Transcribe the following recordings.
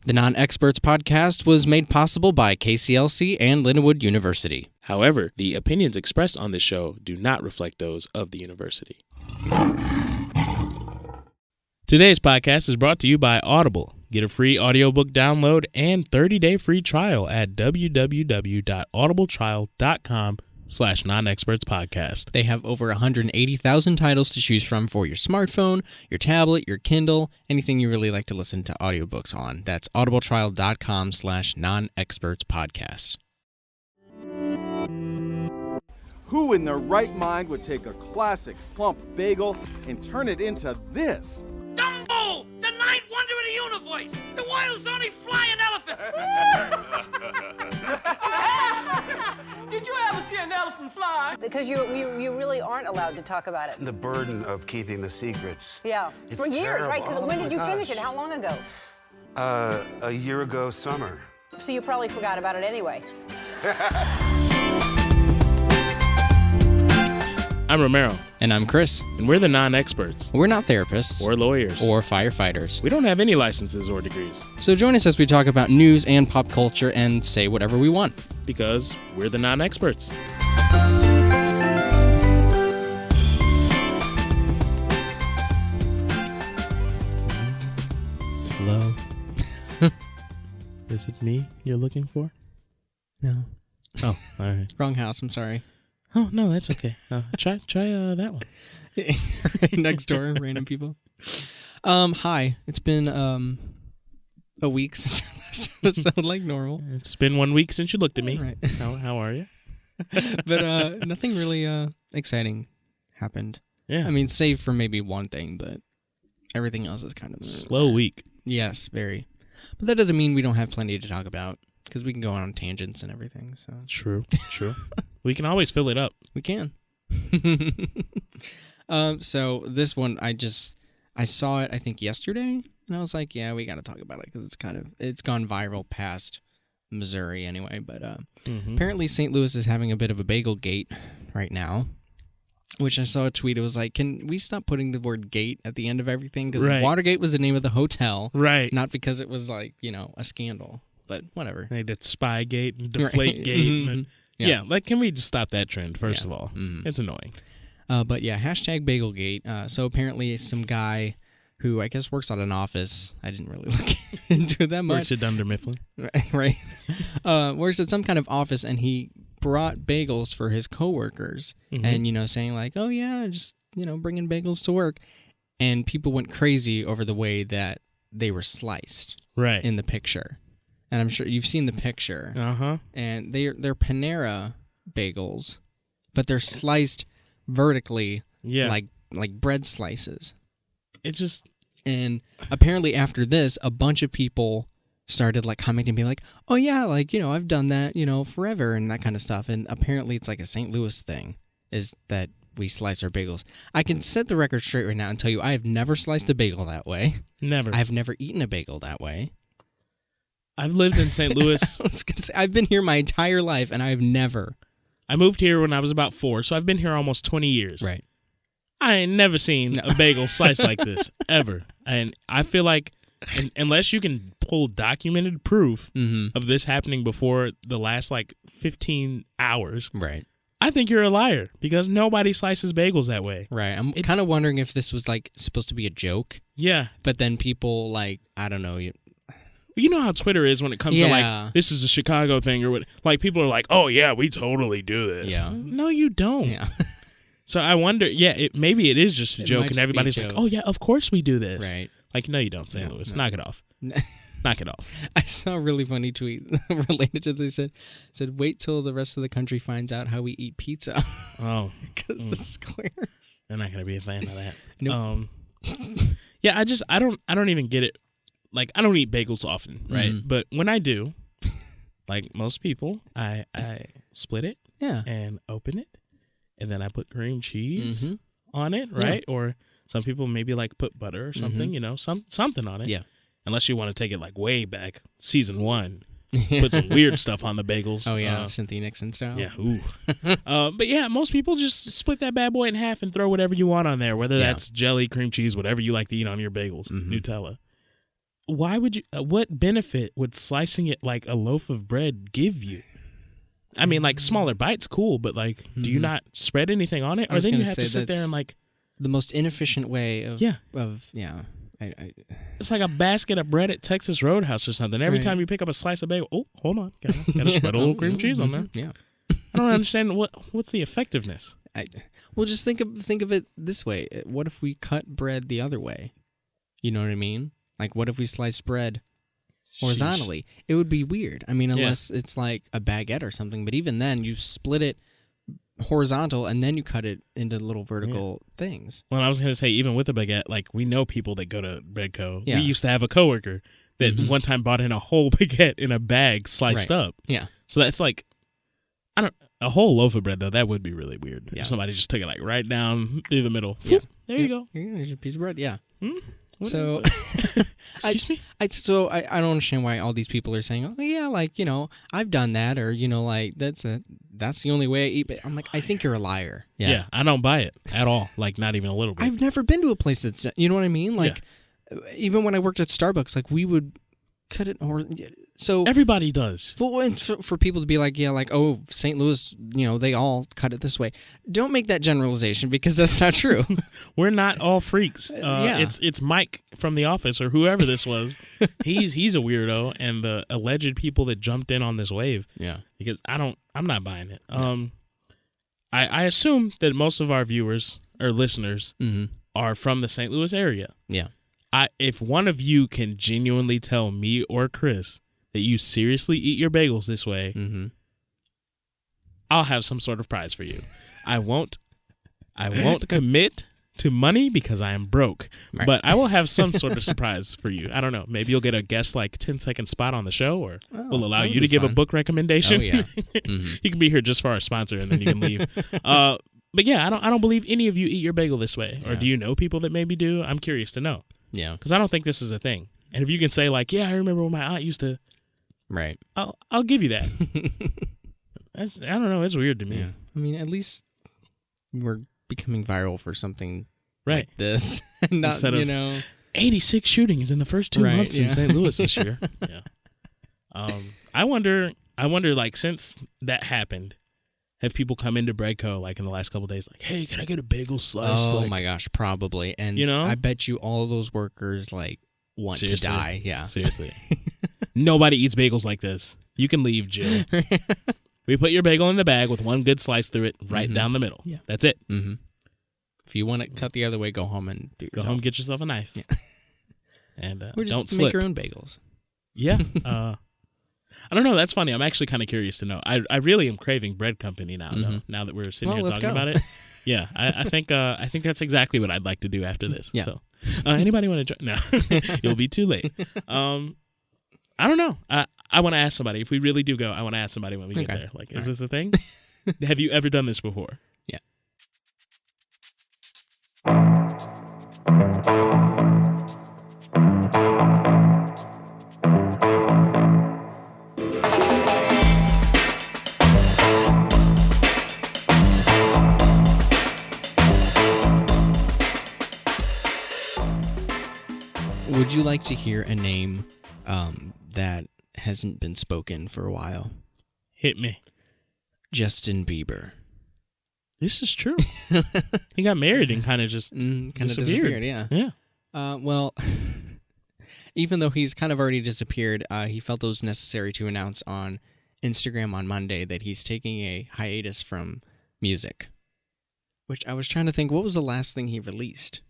The Non-Experts podcast was made possible by KCLC and Lindenwood University. However, the opinions expressed on this show do not reflect those of the university. Today's podcast is brought to you by Audible. Get a free audiobook download and 30-day free trial at www.audibletrial.com/nonexpertspodcast. They have over 180,000 titles to choose from for your smartphone, your tablet, your Kindle, anything you really like to listen to audiobooks on. That's audibletrial.com/nonexpertspodcast. Who in their right mind would take a classic plump bagel and turn it into this? Dumbo, the ninth wonder of the universe, the world's only flying elephant. Did you ever see an elephant fly? Because you really aren't allowed to talk about it. The burden of keeping the secrets. Yeah, It's for years, terrible. right? Because Oh when my did you finish gosh. it? How long ago? A year ago summer. So you probably forgot about it anyway. I'm Romero, And I'm Chris. and we're the non-experts, We're not therapists or lawyers. or firefighters. We don't have any licenses or degrees, So join us as we talk about news and pop culture and say whatever we want. because we're the non-experts. Hello? Is it me you're looking for? No. Oh, all right. Wrong house, I'm sorry. Oh, no, that's okay. Try that one. Right next door, random people. Hi. It's been a week since our last episode, like normal. It's been 1 week since you looked at me. Right. How are you? But nothing really exciting happened. Yeah. I mean, save for maybe one thing, but everything else is kind of slow week. Yes, very. But that doesn't mean we don't have plenty to talk about, because we can go on tangents and everything. So True. We can always fill it up. we can. So this one, I saw it, I think, yesterday, and I was like, yeah, we got to talk about it, because it's gone viral past Missouri anyway. But apparently St. Louis is having a bit of a bagel gate right now, which I saw a tweet. It was like, can we stop putting the word gate at the end of everything? Because Right. Watergate was the name of the hotel, Right. not because it was like, a scandal. But whatever. They did Spygate and Deflategate. Mhm. And, Yeah. like, can we just stop that trend, first of all? Mhm. It's annoying. But yeah, hashtag Bagelgate. So apparently some guy who I guess works at an office, I didn't really look into it that much. Works at Dunder Mifflin. Right. Works at some kind of office, and he brought bagels for his coworkers, and, saying like, oh yeah, just, bringing bagels to work. And people went crazy over the way that they were sliced Right. in the picture. And I'm sure you've seen the picture. Uh-huh. And they're Panera bagels, but they're sliced vertically, Yeah. like bread slices. It just... And apparently after this, a bunch of people started like commenting and be like, oh yeah, like, I've done that, forever and that kind of stuff. And apparently it's like a St. Louis thing, is that we slice our bagels. I can set the record straight right now and tell you I have never sliced a bagel that way. Never. I've never eaten a bagel that way. I've lived in St. Louis. I was gonna say, I've been here my entire life and I've never. I moved here when I was about 4, so I've been here almost 20 years. Right. I ain't never seen a bagel sliced like this, ever. And I feel like, unless you can pull documented proof of this happening before the last, 15 hours, Right. I think you're a liar, because nobody slices bagels that way. Right. I'm kind of wondering if this was, supposed to be a joke, Yeah. but then people, I don't know. You know how Twitter is when it comes Yeah. to, this is a Chicago thing, or what? People are like, oh, yeah, we totally do this. Yeah. No, you don't. Yeah. So I wonder, maybe it is just a It joke, might and just be a everybody's like, joke. oh, yeah, of course we do this. Right. No, you don't, St. Louis. no. Knock it off. Knock it off. I saw a really funny tweet related to this. It said, wait till the rest of the country finds out how we eat pizza. Oh. Because the squares. They're not going to be a fan of that. Nope. Yeah, I don't even get it. I don't eat bagels often, right? But when I do, like most people, I split it Yeah. and open it, and then I put cream cheese on it, right? Or some people maybe put butter or something, something on it. Yeah. Unless you want to take it way back, season 1, put some weird stuff on the bagels. Oh, yeah. Cynthia Nixon style. Yeah, ooh. But yeah, most people just split that bad boy in half and throw whatever you want on there, whether that's jelly, cream cheese, whatever you like to eat on your bagels, Nutella. why would you? What benefit would slicing it like a loaf of bread give you? I mean, like smaller bites, cool, but like, do you not spread anything on it, or then you have to sit there and like the most inefficient way of It's like a basket of bread at Texas Roadhouse or something. Every time you pick up a slice of bagel, oh, hold on, gotta spread a little cream cheese on there. Yeah, I don't understand what's the effectiveness. Well, just think of it this way. What if we cut bread the other way? You know what I mean? Like, what if we slice bread horizontally? Sheesh. It would be weird. I mean, unless it's like a baguette or something. But even then, you split it horizontal and then you cut it into little vertical things. Well, I was going to say, even with a baguette, like, we know people that go to Breadco. Yeah. We used to have a coworker that one time bought in a whole baguette in a bag sliced up. Yeah. So that's like, a whole loaf of bread, though, that would be really weird. Yeah. If somebody just took it like right down through the middle. Yeah. There you go. Here's a piece of bread. Yeah. So, excuse me? I don't understand why all these people are saying, oh, yeah, like, I've done that, or, like, that's the only way I eat. But I'm like, I think you're a liar. Yeah, I don't buy it at all. Like, not even a little bit. I've never been to a place that's, you know what I mean? Like, even when I worked at Starbucks, like, we would cut it, or so everybody does. Well, and for people to be like, oh, St. Louis, they all cut it this way. Don't make that generalization, because that's not true. We're not all freaks. It's Mike from The Office or whoever this was. He's a weirdo, and the alleged people that jumped in on this wave. Yeah, because I'm not buying it. I assume that most of our viewers or listeners are from the St. Louis area. Yeah. If one of you can genuinely tell me or Chris that you seriously eat your bagels this way, I'll have some sort of prize for you. I won't commit to money because I am broke, but I will have some sort of surprise for you. I don't know. Maybe you'll get a guest 10-second spot on the show, or we'll allow you to give a book recommendation. Oh, yeah. You can be here just for our sponsor, and then you can leave. But yeah, I don't believe any of you eat your bagel this way. Or do you know people that maybe do? I'm curious to know. Yeah, because I don't think this is a thing. And if you can say like, yeah, I remember when my aunt used to, right? I'll give you that. I don't know. It's weird to me. Yeah. I mean, at least we're becoming viral for something like this. Not, instead of 86 shootings in the first 2 months in St. Louis this year. Yeah. I wonder. Like, since that happened, have people come into Breadco like in the last couple of days, like, hey, can I get a bagel slice? Oh my gosh, probably. And I bet you all those workers want to die. Yeah, seriously. Nobody eats bagels like this. You can leave, Jill. We put your bagel in the bag with one good slice through it, right down the middle. Yeah, that's it. If you want to cut the other way, go home and do it yourself. Go home, get yourself a knife. Yeah. And or just don't slip. Make your own bagels. Yeah. I don't know. That's funny. I'm actually kind of curious to know. I really am craving Bread Company now. Though, now that we're sitting here talking about it. Yeah, I think that's exactly what I'd like to do after this. Yeah. So, anybody want to join? No, you'll be too late. I don't know. I want to ask somebody. If we really do go, I want to ask somebody when we get there. Like, is this a thing? Have you ever done this before? Yeah. Would you like to hear a name that hasn't been spoken for a while? Hit me. Justin Bieber. This is true. He got married and kind of just disappeared. Yeah. Yeah. Well, even though he's kind of already disappeared, he felt it was necessary to announce on Instagram on Monday that he's taking a hiatus from music. Which I was trying to think, what was the last thing he released?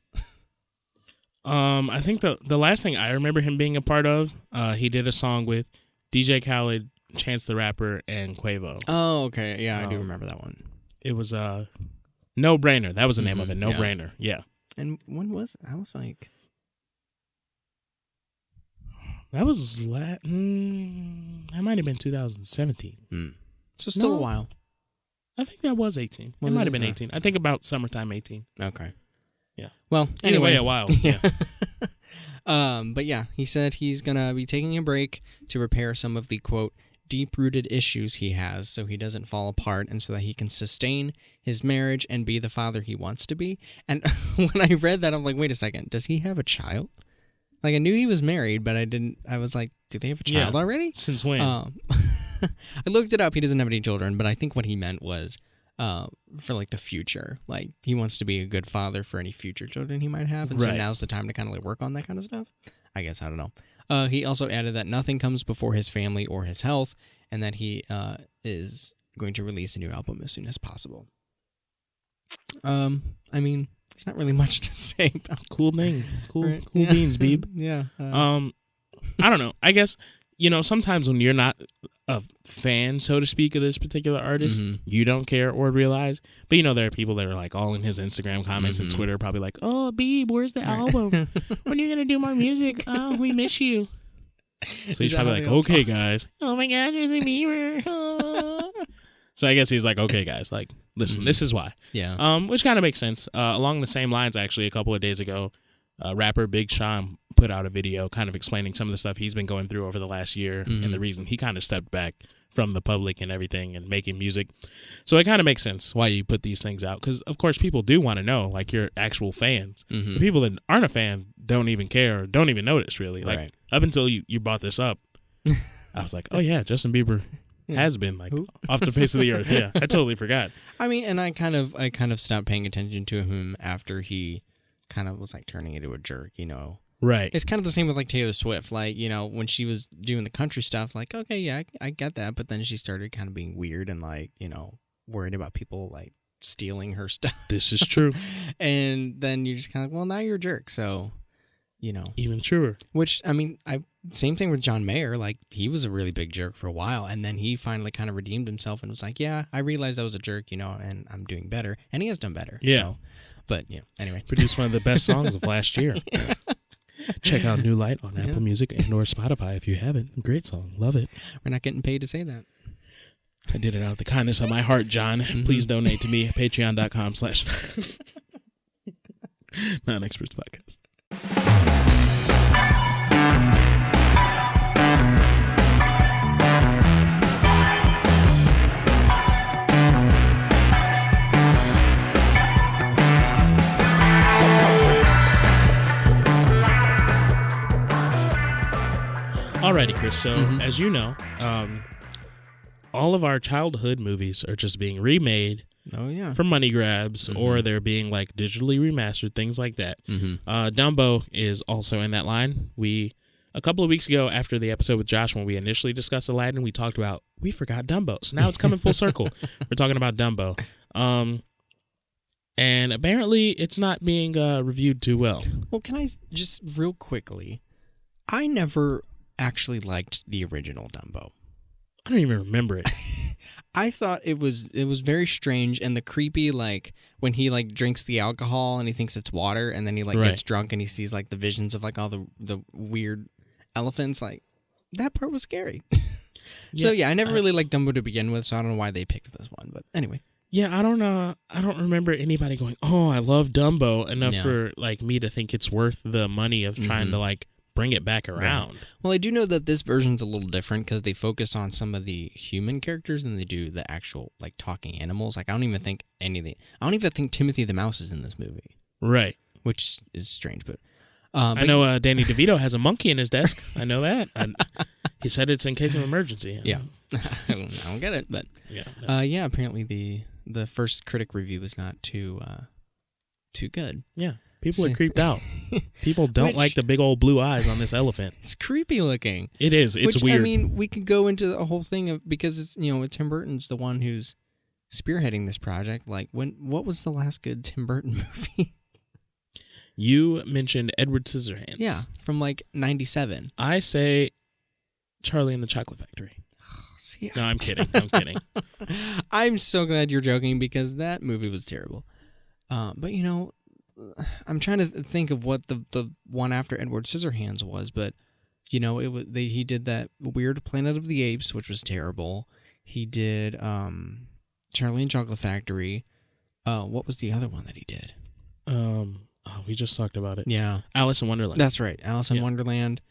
I think the last thing I remember him being a part of, he did a song with DJ Khaled, Chance the Rapper, and Quavo. Oh, okay. Yeah, I do remember that one. It was No Brainer. That was the name of it. No Brainer. Yeah. And when was I was like, that was that might have been 2017. So still a while. I think that was 18. It might have been 18. I think about summertime 18. Okay. Yeah. Well, anyway, a while. Yeah. But yeah, he said he's gonna be taking a break to repair some of the quote deep-rooted issues he has, so he doesn't fall apart, and so that he can sustain his marriage and be the father he wants to be. And when I read that, I'm like, wait a second, does he have a child? Like, I knew he was married, but I was like, do they have a child already? Since when? I looked it up. He doesn't have any children, but I think what he meant was for, like, the future. Like, he wants to be a good father for any future children he might have, and so now's the time to kind of, like, work on that kind of stuff. I guess, I don't know. He also added that nothing comes before his family or his health, and that he is going to release a new album as soon as possible. I mean, there's not really much to say about Cool thing. Cool beans, Beeb. Yeah. I don't know. I guess, sometimes when you're not a fan, so to speak, of this particular artist, you don't care or realize. But, there are people that are, like, all in his Instagram comments and Twitter probably like, oh, Beeb, where's the album? When are you going to do more music? Oh, we miss you. So he's probably like, okay, guys. Oh, my God, there's a Bieber. So I guess he's like, okay, guys, like, listen, this is why. Yeah. Which kind of makes sense. Along the same lines, actually, a couple of days ago, rapper Big Sean put out a video kind of explaining some of the stuff he's been going through over the last year and the reason he kind of stepped back from the public and everything and making music. So it kind of makes sense why you put these things out because, of course, people do want to know, like, your actual fans. The people that aren't a fan don't even care or don't even notice, really. Like, up until you brought this up, I was like, oh, yeah, Justin Bieber has been, like, off the face of the earth. Yeah, I totally forgot. I mean, and I kind of stopped paying attention to him after he kind of was, like, turning into a jerk, Right. It's kind of the same with, like, Taylor Swift. Like, when she was doing the country stuff, like, okay, yeah, I get that. But then she started kind of being weird and, like, worried about people, like, stealing her stuff. This is true. And then you're just kind of like, well, now you're a jerk. So, Even truer. Which, I mean, same thing with John Mayer. Like, he was a really big jerk for a while. And then he finally kind of redeemed himself and was like, yeah, I realized I was a jerk, and I'm doing better. And he has done better. Yeah. So, but, anyway. Produced one of the best songs of last year. Check out New Light on Apple Music and or Spotify if you haven't. Great song. Love it. We're not getting paid to say that. I did it out of the kindness of my heart, John. Please donate to me at patreon.com/ Non-Experts Podcast. Alrighty, Chris. So, as you know, all of our childhood movies are just being remade for money grabs, or they're being, like, digitally remastered, things like that. Dumbo is also in that line. A couple of weeks ago, after the episode with Josh, when we initially discussed Aladdin, we talked about, we forgot Dumbo. So now it's coming full circle. We're talking about Dumbo. And apparently it's not being reviewed too well. Well, can I just real quickly, I never actually liked the original Dumbo. I don't even remember it. I thought it was very strange, and the creepy, like, when he, like, drinks the alcohol and he thinks it's water, and then he, like, gets drunk and he sees, like, the visions of, like, all the weird elephants, like, that part was scary. So I never really liked Dumbo to begin with, so I don't know why they picked this one, but anyway. Yeah, I don't remember anybody going, oh, I love Dumbo enough for, like, me to think it's worth the money of trying to, like, bring it back around. Right. Well, I do know that this version's a little different because they focus on some of the human characters than they do the actual, like, talking animals. Like, I don't even think Timothy the Mouse is in this movie. Right. Which is strange, but I know Danny DeVito has a monkey in his desk. I know that. He said it's in case of emergency. Yeah. I don't get it, but apparently the first critic review was not too good. Yeah. People are creeped out. People don't like the big old blue eyes on this elephant. It's creepy looking. It is. It's weird. I mean, we could go into the whole thing of, because it's, Tim Burton's the one who's spearheading this project. Like, what was the last good Tim Burton movie? You mentioned Edward Scissorhands. Yeah, from like 97. I say Charlie and the Chocolate Factory. See, no, I'm kidding. I'm kidding. I'm so glad you're joking because that movie was terrible. But I'm trying to think of what the one after Edward Scissorhands was, but he did that weird Planet of the Apes, which was terrible. He did Charlie and Chocolate Factory. What was the other one that he did? We just talked about it. Yeah, Alice in Wonderland. That's right, Alice in Wonderland,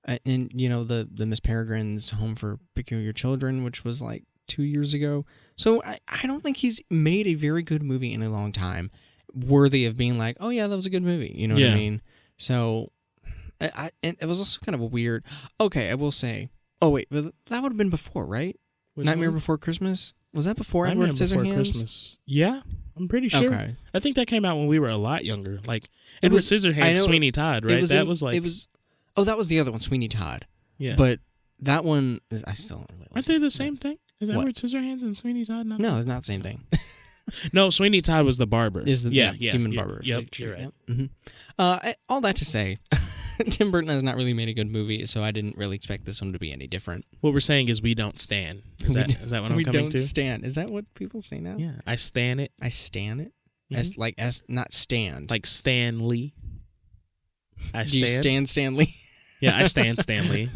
and the Miss Peregrine's Home for Peculiar Children, which was like 2 years ago. So I don't think he's made a very good movie in a long time, worthy of being like, oh yeah, that was a good movie. You know what I mean? So And it was also kind of a weird. Okay, I will say. Oh wait, but that would have been before, right? Which Nightmare one? Before Christmas. Was that before Nightmare Edward Before Scissorhands? Christmas. Yeah, I'm pretty sure. Okay. I think that came out when we were a lot younger. Like Edward Scissorhands, Sweeney Todd, right? That was like. Oh, that was the other one, Sweeney Todd. Yeah. But that one is. I still don't really like. Aren't they the same thing? Is What? Edward Scissorhands and Sweeney Todd not? No, it's not the same thing. No, Sweeney Todd was the barber. Demon barber? Yep, you're right. Yep. Mm-hmm. All that to say, Tim Burton has not really made a good movie, so I didn't really expect this one to be any different. What we're saying is we don't stand. Is that what I'm we coming don't to? stand. Is that what people say now? Yeah, I stan it. I stan it. Mhm. As not stand. Like Stan Lee. Do you stand Stanley? Yeah, I stand Stan Lee.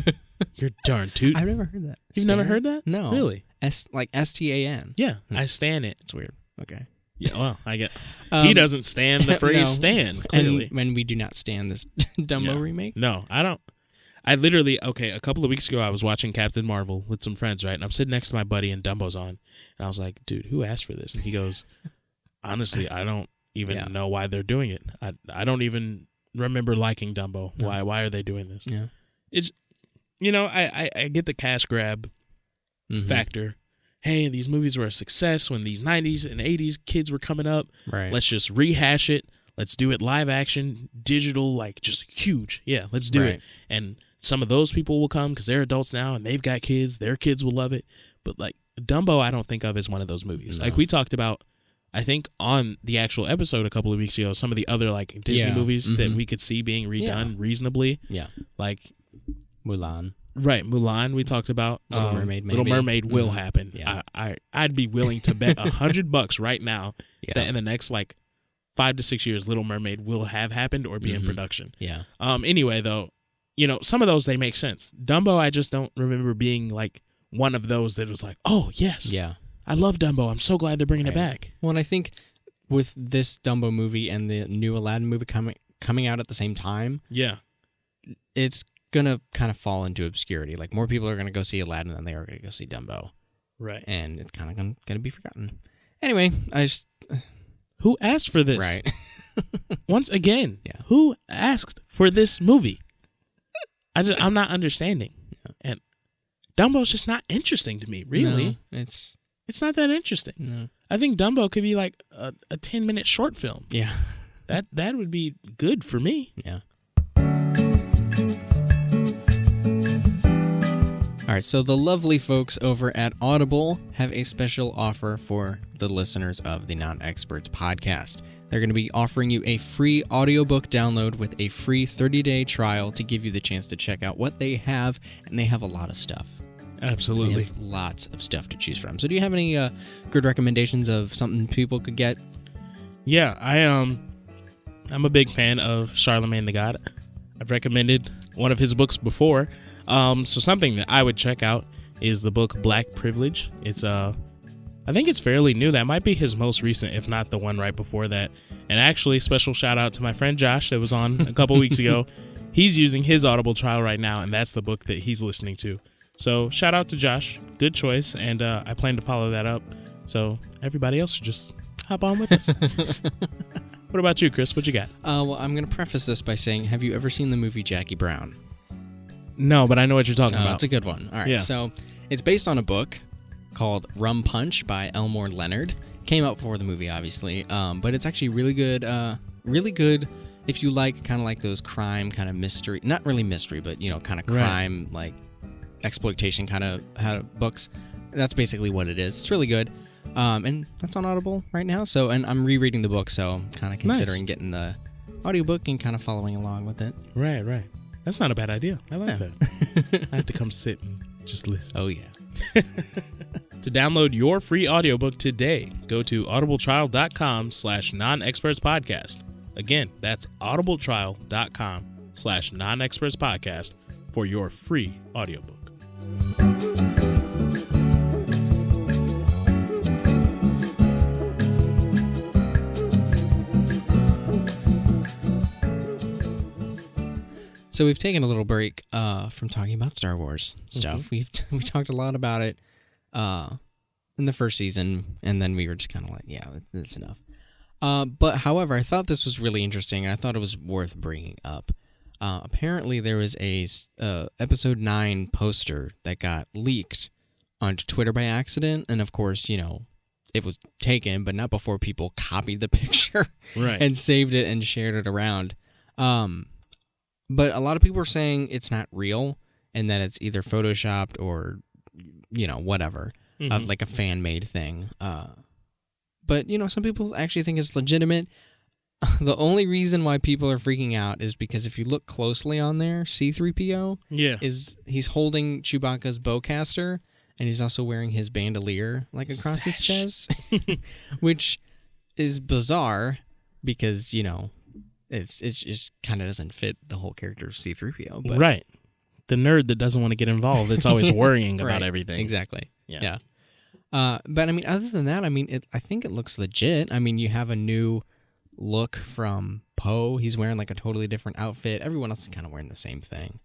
You're darn toot. I've never heard that. You've never heard that? No. Really? Like STAN. Yeah, I stan it. It's weird. Okay. Yeah, well, I get. He doesn't stand the phrase no. "stan." Clearly, And when we do not stand this Dumbo remake. No, I don't. I literally a couple of weeks ago I was watching Captain Marvel with some friends, right? And I'm sitting next to my buddy and Dumbo's on, and I was like, "Dude, who asked for this?" And he goes, "Honestly, I don't even know why they're doing it. I don't even remember liking Dumbo. No. Why are they doing this?" Yeah, it's I get the cash grab factor. Hey, these movies were a success when these 90s and 80s kids were coming up. Right. Let's just rehash it. Let's do it live action, digital, like just huge. Yeah, let's do it. And some of those people will come because they're adults now and they've got kids. Their kids will love it. But like Dumbo, I don't think of as one of those movies. No. Like we talked about, I think on the actual episode a couple of weeks ago, some of the other like Disney movies that we could see being redone reasonably. Yeah. Like Mulan. Right, Mulan. We talked about Little Mermaid. Maybe. Little Mermaid will happen. Yeah. I'd be willing to bet $100 right now that in the next like 5 to 6 years, Little Mermaid will have happened or be in production. Yeah. Anyway, though, some of those they make sense. Dumbo, I just don't remember being like one of those that was like, oh yes, yeah, I love Dumbo. I'm so glad they're bringing it back. Well, and I think with this Dumbo movie and the new Aladdin movie coming out at the same time, it's gonna kind of fall into obscurity. Like more people are gonna go see Aladdin than they are gonna go see Dumbo, right? And it's kind of gonna be forgotten. Anyway, I just who asked for this? Right. Once again, who asked for this movie? I'm not understanding, and Dumbo's just not interesting to me. Really, no, it's not that interesting. No. I think Dumbo could be like a 10-minute short film. Yeah, that would be good for me. Yeah. All right, so the lovely folks over at Audible have a special offer for the listeners of the Non-Experts podcast. They're going to be offering you a free audiobook download with a free 30-day trial to give you the chance to check out what they have, and they have a lot of stuff. Absolutely. They have lots of stuff to choose from. So do you have any good recommendations of something people could get? Yeah, I'm a big fan of Charlemagne the God. I've recommended one of his books before. So something that I would check out is the book Black Privilege. It's I think it's fairly new. That might be his most recent, if not the one right before that. And actually, special shout out to my friend Josh that was on a couple weeks ago. He's using his Audible trial right now, and that's the book that he's listening to. So shout out to Josh. Good choice, and I plan to follow that up. So everybody else should just hop on with us. What about you, Chris? What you got? Well, I'm going to preface this by saying, have you ever seen the movie Jackie Brown? No, but I know what you're talking about. It's a good one. All right, so it's based on a book called Rum Punch by Elmore Leonard. Came out before the movie, obviously, but it's actually really good. Really good if you like kind of like those crime kind of mystery, not really mystery, but kind of crime like exploitation kind of books. That's basically what it is. It's really good. And that's on Audible right now. So, and I'm rereading the book, so I'm kind of considering getting the audiobook and kind of following along with it. Right. That's not a bad idea. I like that. I have to come sit and just listen. Oh, yeah. To download your free audiobook today, go to audibletrial.com/non-expertspodcast. Again, that's audibletrial.com/non-expertspodcast for your free audiobook. So we've taken a little break from talking about Star Wars stuff. We talked a lot about it in the first season, and then we were just kind of like, yeah, that's enough. But however, I thought this was really interesting, and I thought it was worth bringing up. Apparently there was a episode 9 poster that got leaked onto Twitter by accident, and of course, it was taken, but not before people copied the picture right. and saved it and shared it around. But a lot of people are saying it's not real and that it's either photoshopped or, whatever, like a fan-made thing. But, some people actually think it's legitimate. The only reason why people are freaking out is because if you look closely on there, C-3PO he's holding Chewbacca's bowcaster, and he's also wearing his bandolier across his chest, which is bizarre because, it's just kind of doesn't fit the whole character of C-3PO. But. Right. The nerd that doesn't want to get involved, it's always worrying about right, everything. Exactly. Yeah. But, other than that, I think it looks legit. You have a new look from Poe. He's wearing a totally different outfit. Everyone else is kind of wearing the same thing.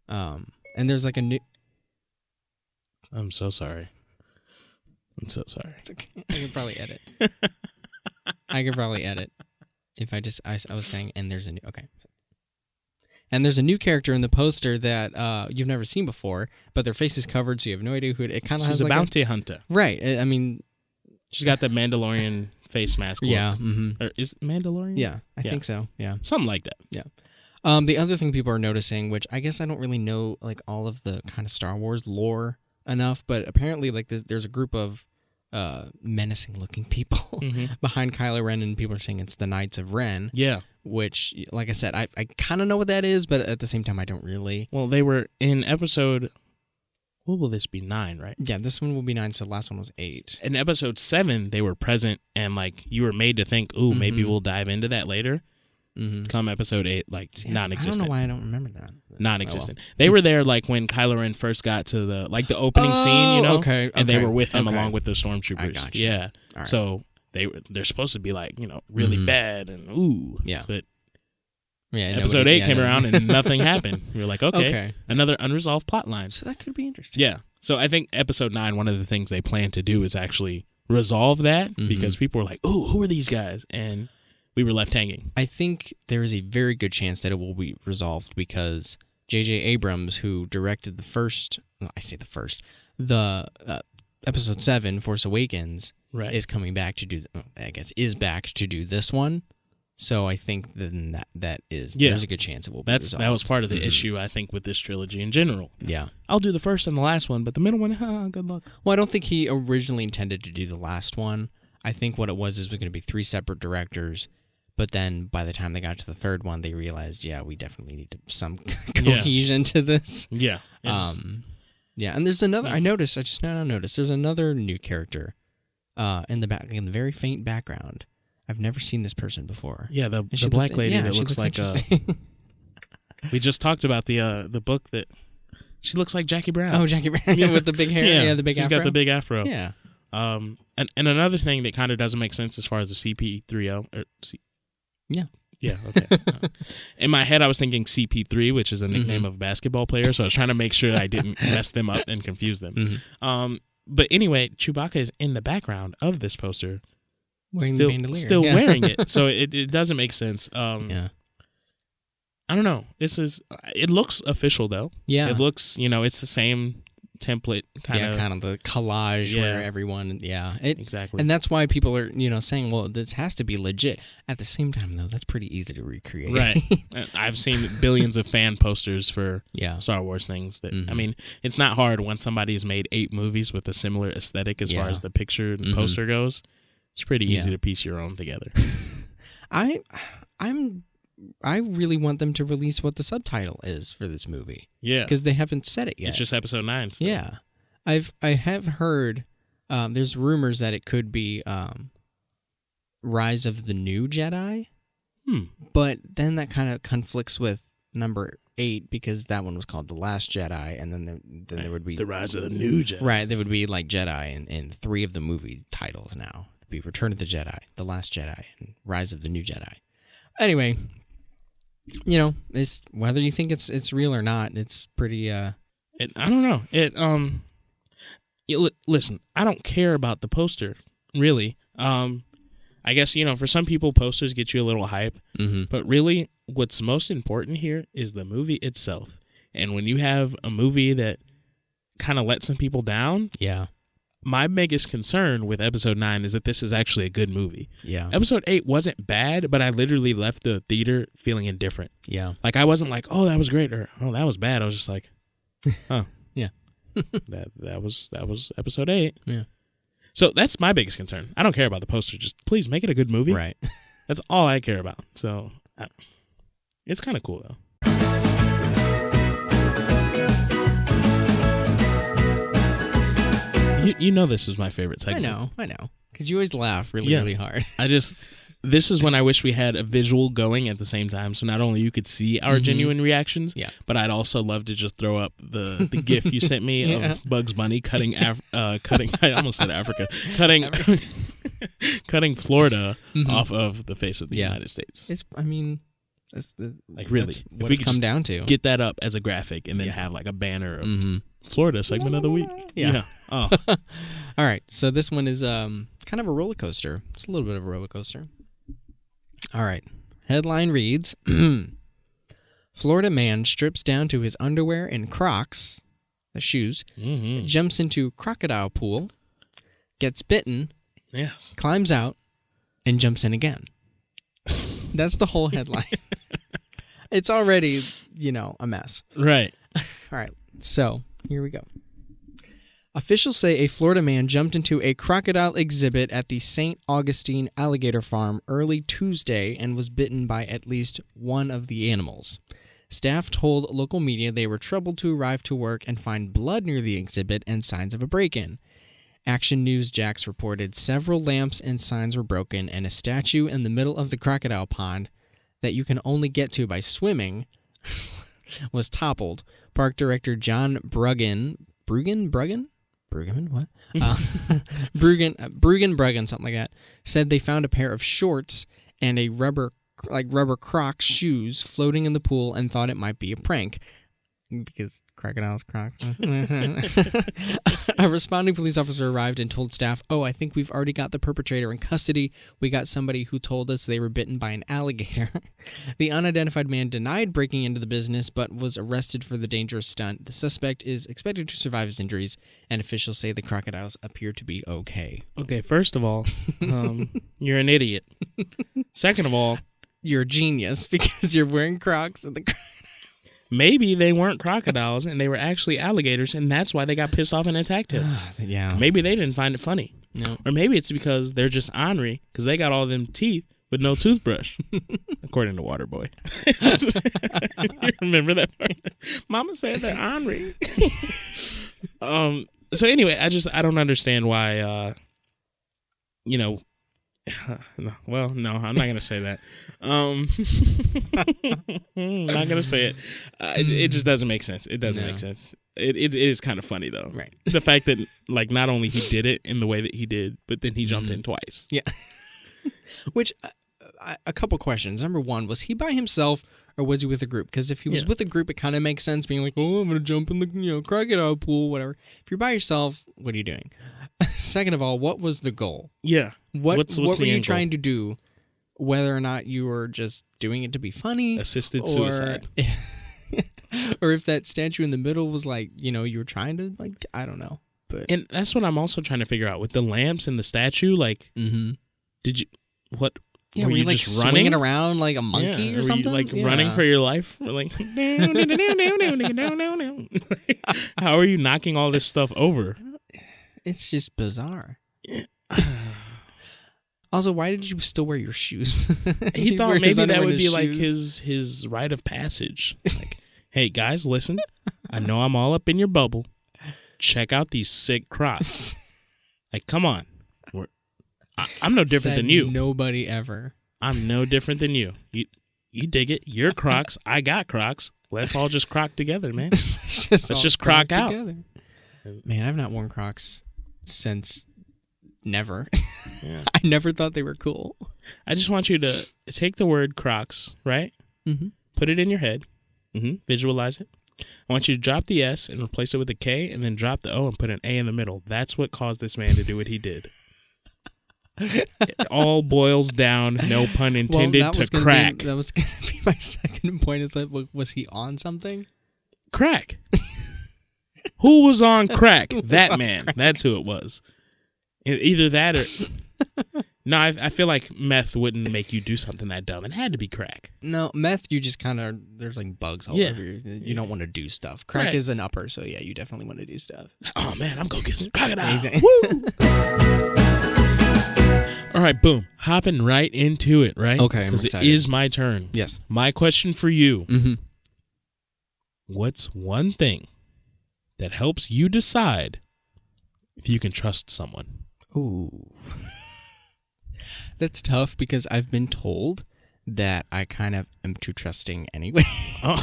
And there's a new... I'm so sorry. It's okay. I could probably edit. If I was saying, and there's a new... Okay. And there's a new character in the poster that you've never seen before, but their face is covered, so you have no idea who it kind of has. She's a bounty hunter. Right. She's got the Mandalorian face mask. Yeah. Or is it Mandalorian? Yeah, I think so. Yeah. Something like that. Yeah. The other thing people are noticing, which I guess I don't really know all of the kind of Star Wars lore enough, but apparently there's a group of menacing-looking people behind Kylo Ren, and people are saying it's the Knights of Ren. Yeah. Which, like I said, I kind of know what that is, but at the same time, I don't really. Well, they were in episode... What will this be? 9, right? Yeah, this one will be 9, so the last one was 8. In episode 7, they were present, and you were made to think, ooh, maybe we'll dive into that later. Come episode 8, non-existent. I don't know why I don't remember that. Non-existent. They were there when Kylo Ren first got to the opening scene, Okay. And they were with him along with the stormtroopers. I got you. Yeah. Right. So they're supposed to be really bad and ooh. Yeah. But yeah, episode 8 came around and nothing happened. We were like, okay, another unresolved plot line. So that could be interesting. Yeah. So I think episode 9, one of the things they plan to do is actually resolve that because people were like, ooh, who are these guys? And we were left hanging. I think there is a very good chance that it will be resolved because J.J. Abrams, who directed the episode 7, Force Awakens, is coming back to do, is back to do this one. So I think then there's a good chance it will be resolved. That was part of the issue, I think, with this trilogy in general. Yeah. I'll do the first and the last one, but the middle one, good luck. Well, I don't think he originally intended to do the last one. I think what it was going to be 3 separate directors. But then by the time they got to the third one, they realized, we definitely need some cohesion to this. Yeah. Yeah, and there's another. I just now noticed. There's another new character, in the very faint background. I've never seen this person before. Yeah, the black lady that looks like. We just talked about the book that she looks like Jackie Brown. Oh, Jackie Brown with the big hair. Yeah, the big afro. She's got the big afro. Yeah. And another thing that kind of doesn't make sense as far as the CP3O. Yeah, okay. In my head, I was thinking CP3, which is a nickname of a basketball player, so I was trying to make sure I didn't mess them up and confuse them. But anyway, Chewbacca is in the background of this poster, still wearing it, so it doesn't make sense. I don't know. It looks official, though. Yeah. It looks, it's the same template kind of the collage where everyone exactly, and that's why people are saying, well, this has to be legit. At the same time, though, that's pretty easy to recreate. Right. I've seen billions of fan posters for Star Wars things that I mean, it's not hard once somebody has made 8 movies with a similar aesthetic as far as the picture and poster goes. It's pretty easy to piece your own together. I really want them to release what the subtitle is for this movie. Yeah. Because they haven't said it yet. It's just episode 9 still. Yeah. I have heard there's rumors that it could be Rise of the New Jedi. But then that kind of conflicts with number 8 because that one was called The Last Jedi, and then there would be The Rise of the New Jedi. Right, there would be like Jedi in 3 of the movie titles now. It'd be Return of the Jedi, The Last Jedi, and Rise of the New Jedi. Anyway, it's whether you think it's real or not, it's pretty I don't know. Listen, I don't care about the poster, really. I I guess, for some people, posters get you a little hype. Mm-hmm. But really, what's most important here is the movie itself. And when you have a movie that kind of lets some people down, my biggest concern with episode 9 is that this is actually a good movie. Yeah. Episode 8 wasn't bad, but I literally left the theater feeling indifferent. Yeah. Like, I wasn't like, oh, that was great, or oh, that was bad. I was just like, oh. Yeah. that was episode 8. Yeah. So that's my biggest concern. I don't care about the poster. Just please make it a good movie. Right. That's all I care about. So it's kind of cool, though. You know this is my favorite segment. I know. Because you always laugh really hard. This is when I wish we had a visual going at the same time. So not only you could see our genuine reactions, but I'd also love to just throw up the GIF you sent me of Bugs Bunny cutting, I almost said Africa, cutting Florida off of the face of the United States. That's like really, that's what it's come down to. Get that up as a graphic and then have like a banner of Florida segment of the week. Yeah. Oh. All right. So this one is kind of a roller coaster. It's a little bit of a roller coaster. All right. Headline reads, Florida man strips down to his underwear and Crocs, the shoes, jumps into crocodile pool, gets bitten, climbs out, and jumps in again. That's the whole headline. It's already, a mess. Right. All right. So here we go. Officials say a Florida man jumped into a crocodile exhibit at the St. Augustine Alligator Farm early Tuesday and was bitten by at least one of the animals. Staff told local media they were troubled to arrive to work and find blood near the exhibit and signs of a break-in. Action News Jax reported several lamps and signs were broken and a statue in the middle of the crocodile pond that you can only get to by swimming was toppled. Park Director John Bruggen, what? Bruggen, something like that, said they found a pair of shorts and a rubber Crocs shoes floating in the pool and thought it might be a prank. Because crocodiles, Crocs. A responding police officer arrived and told staff, I think we've already got the perpetrator in custody. We got somebody who told us they were bitten by an alligator. The unidentified man denied breaking into the business, but was arrested for the dangerous stunt. The suspect is expected to survive his injuries, and officials say the crocodiles appear to be okay. Okay, first of all, you're an idiot. Second of all, you're a genius because you're wearing Crocs and the maybe they weren't crocodiles and they were actually alligators, and that's why they got pissed off and attacked him. Maybe they didn't find it funny. No. Or maybe it's because they're just ornery because they got all them teeth with no toothbrush, according to Waterboy. You remember that part? Mama said they're ornery. So anyway, I don't understand why, well, no, I'm not going to say that. I'm not going to say it. It just doesn't make sense. It doesn't make sense. It is kind of funny, though. Right. The fact that, not only he did it in the way that he did, but then he jumped in twice. Yeah. Which, a couple questions. Number one, was he by himself or was he with a group? Because if he was with a group, it kind of makes sense being like, I'm going to jump in the crocodile pool, whatever. If you're by yourself, what are you doing? Second of all, what was the goal? Yeah. What were you trying to do? Whether or not you were just doing it to be funny. Assisted suicide. Or if that statue in the middle was you were trying to, I don't know. And that's what I'm also trying to figure out. With the lamps and the statue, did you, what? Yeah, were you just running? Swinging around like a monkey or something? Were you running for your life? How are you knocking all this stuff over? It's just bizarre. Also, why did you still wear your shoes? He thought maybe that would be like his rite of passage. Like, hey guys, listen, I know I'm all up in your bubble. Check out these sick Crocs. Like, come on. I'm no different than you. Nobody ever. I'm no different than you. You dig it. You're Crocs. I got Crocs. Let's all just croc together, man. Let's just croc out. Together. Man, I've not worn Crocs since never. Yeah. I never thought they were cool. I just want you to take the word Crocs, right? Mm-hmm. Put it in your head. Mm-hmm. Visualize it. I want you to drop the S and replace it with a K, and then drop the O and put an A in the middle. That's what caused this man to do what he did. It all boils down, no pun intended, to crack. That was going to be my second point. Is like, was he on something? Crack. Who was on crack? That man. Crack? That's who it was. Either that or... No, I feel like meth wouldn't make you do something that dumb. It had to be crack. No, meth, you just kind of... There's like bugs all over you. You don't want to do stuff. Crack is an upper, so yeah, you definitely want to do stuff. Oh, man, I'm going to get some crocodile. Woo! All right, boom. Hopping right into it, right? Okay, because it is my turn. Yes. My question for you. Mm-hmm. What's one thing that helps you decide if you can trust someone? Ooh. That's tough because I've been told that I kind of am too trusting anyway. Oh.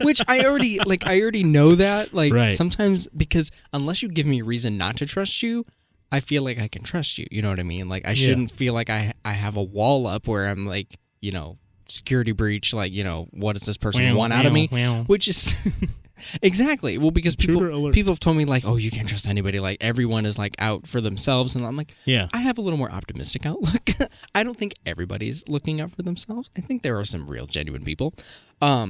Which I already know that. Like right. Sometimes because unless you give me a reason not to trust you, I feel like I can trust you. You know what I mean? Like I shouldn't feel like I have a wall up where I'm like, security breach, like, what does this person want out of me? Which is exactly. Well, because people have told me like, oh, you can't trust anybody. Like everyone is like out for themselves. And I'm like, yeah, I have a little more optimistic outlook. I don't think everybody's looking out for themselves. I think there are some real genuine people. I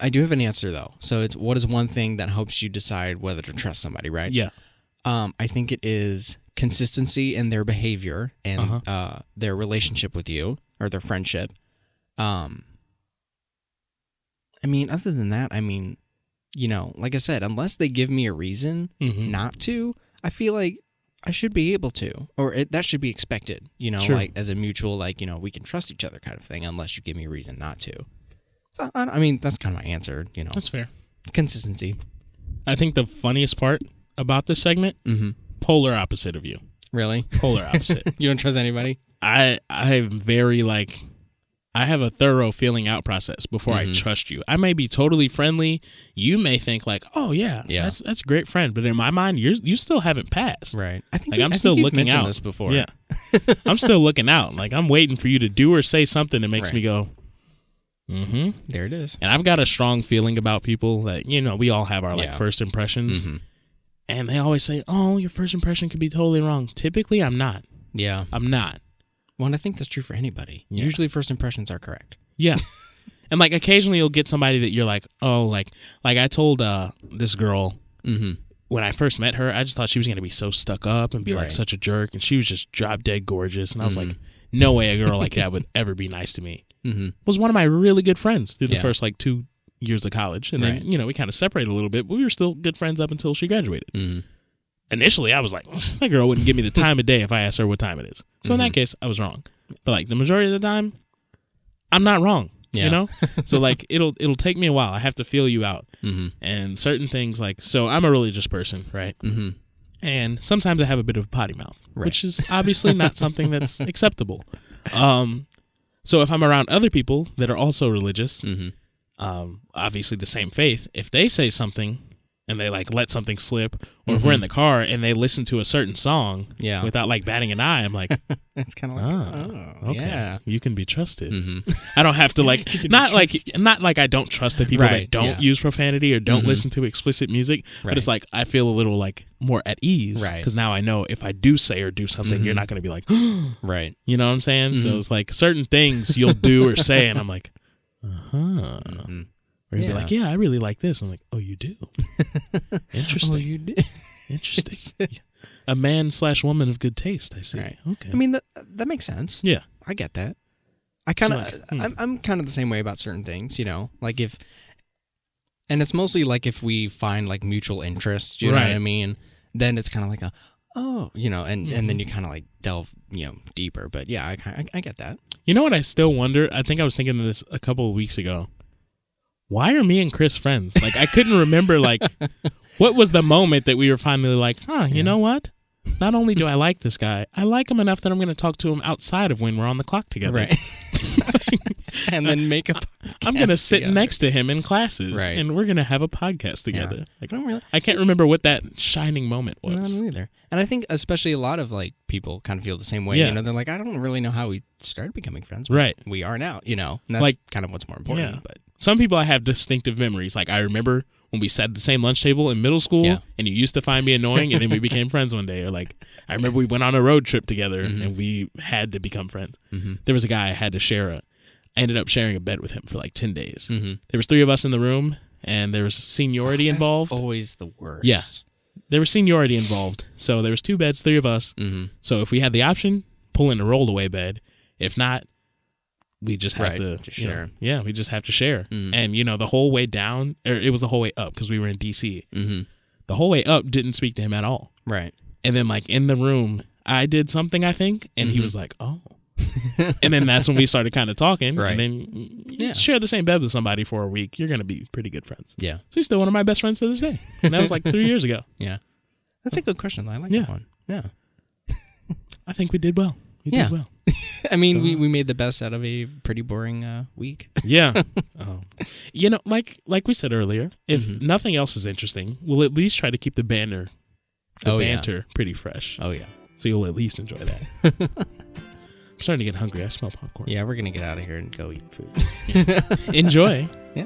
do have an answer though. So it's what is one thing that helps you decide whether to trust somebody, right? Yeah. I think it is consistency in their behavior and their relationship with you or their friendship. Other than that, like I said, unless they give me a reason not to, I feel like I should be able to, or that should be expected, sure. Like as a mutual, like, we can trust each other kind of thing, unless you give me a reason not to. So, that's kind of my answer, That's fair. Consistency. I think the funniest part about this segment, polar opposite of you. Really? Polar opposite. You don't trust anybody? I'm very like, I have a thorough feeling out process before I trust you. I may be totally friendly. You may think like, oh yeah. That's a great friend. But in my mind, you still haven't passed. Right. I'm still looking out. This before. Yeah. I'm still looking out. Like I'm waiting for you to do or say something that makes me go, There it is. And I've got a strong feeling about people that, we all have our first impressions. And they always say, oh, your first impression could be totally wrong. Typically, I'm not. Yeah. I'm not. Well, and I think that's true for anybody. Yeah. Usually first impressions are correct. Yeah. And like occasionally you'll get somebody that you're like, oh, like I told this girl when I first met her, I just thought she was going to be so stuck up and be like such a jerk. And she was just drop dead gorgeous. And I was like, no way a girl like that would ever be nice to me. Was one of my really good friends through the first 2 years of college. And then, we kind of separated a little bit, but we were still good friends up until she graduated. Initially, I was like, that girl wouldn't give me the time of day if I asked her what time it is. So in that case, I was wrong. But like the majority of the time, I'm not wrong. So like it'll take me a while. I have to feel you out. And certain things like, so I'm a religious person, right? And sometimes I have a bit of a potty mouth, which is obviously not something that's acceptable. So if I'm around other people that are also religious, obviously the same faith, if they say something and they like let something slip, or if we're in the car and they listen to a certain song without like batting an eye, I'm like, it's kind of like, okay, you can be trusted. I don't have to like, not like I don't trust the people that don't use profanity or don't listen to explicit music, but it's like I feel a little like more at ease because now I know if I do say or do something, you're not going to be like, right. You know what I'm saying? So it's like certain things you'll do or say, and I'm like, Or you'd be like, yeah, I really like this. I'm like, oh, you do? Interesting. Oh, you do? Interesting. A man/woman of good taste, I see. Right. Okay. That makes sense. Yeah. I get that. I'm kind of the same way about certain things, like and it's mostly like if we find like mutual interest, you know what I mean? Then it's kind of like and then you kind of like delve, deeper. But yeah, I get that. You know what I still wonder? I think I was thinking of this a couple of weeks ago. Why are me and Chris friends? Like, I couldn't remember, like, what was the moment that we were finally like, you know what? Not only do I like this guy, I like him enough that I'm going to talk to him outside of when we're on the clock together. Right. And then make a podcast I'm going to sit together. Next to him in classes, and we're going to have a podcast together. Yeah. Like, I can't remember what that shining moment was. No, I don't either. And I think especially a lot of, like, people kind of feel the same way. They're like, I don't really know how we started becoming friends. But we are now, And that's like, kind of what's more important. Yeah. But some people I have distinctive memories. Like, I remember when we sat at the same lunch table in middle school, Yeah. and you used to find me annoying, and then we became friends one day. Or like, I remember we went on a road trip together, and we had to become friends. There was a guy I had to I ended up sharing a bed with him for like 10 days. There was 3 of us in the room, and there was seniority involved. Always the worst. Yeah. There was seniority involved. So there was 2 beds, 3 of us. So if we had the option, pull in a roll-away bed. If not, we just have to share. We just have to share. And, the whole way down, or it was the whole way up because we were in D.C. The whole way up didn't speak to him at all. Right. And then, like, in the room, I did something, I think, and he was like, oh. And then that's when we started kind of talking. Right. And then you share the same bed with somebody for a week, you're going to be pretty good friends. Yeah. So he's still one of my best friends to this day. And that was like 3 years ago. Yeah. That's a good question. I like that one. Yeah. I think we did well. We did well. I mean, we made the best out of a pretty boring week. Yeah. Like we said earlier, if nothing else is interesting, we'll at least try to keep the banter pretty fresh. Oh, yeah. So you'll at least enjoy that. I'm starting to get hungry. I smell popcorn. Yeah, we're going to get out of here and go eat food. Enjoy. Yeah.